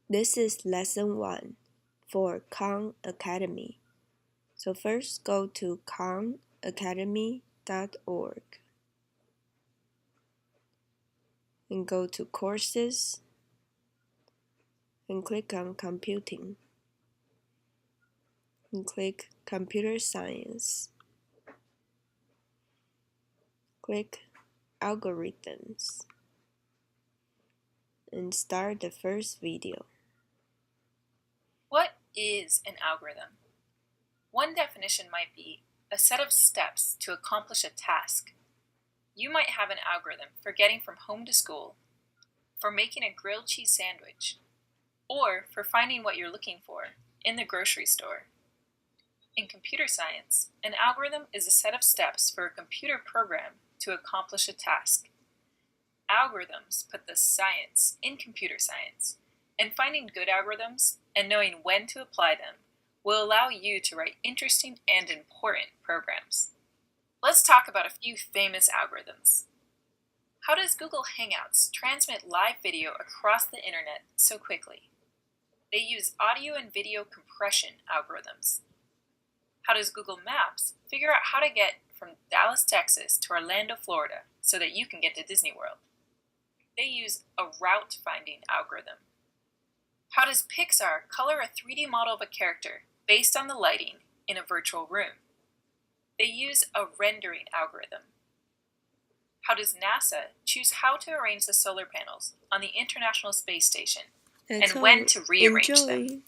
This is lesson 1 for Khan Academy. So first go to khanacademy.org and go to courses and click on computing and click computer science. Click algorithms and start the first video. What is an algorithm? One definition might be a set of steps to accomplish a task. You might have an algorithm for getting from home to school, for making a grilled cheese sandwich, or for finding what you're looking for in the grocery store. In computer science, an algorithm is a set of steps for a computer program to accomplish a task. Algorithms put the science in computer science, and finding good algorithms and knowing when to apply them will allow you to write interesting and important programs. Let's talk about a few famous algorithms. How does Google Hangouts transmit live video across the internet so quickly? They use audio and video compression algorithms. How does Google Maps figure out how to get from Dallas, Texas to Orlando, Florida so that you can get to Disney World? They use a route finding algorithm. How does Pixar color a 3D model of a character based on the lighting in a virtual room? They use a rendering algorithm. How does NASA choose how to arrange the solar panels on the International Space Station and when to rearrange them?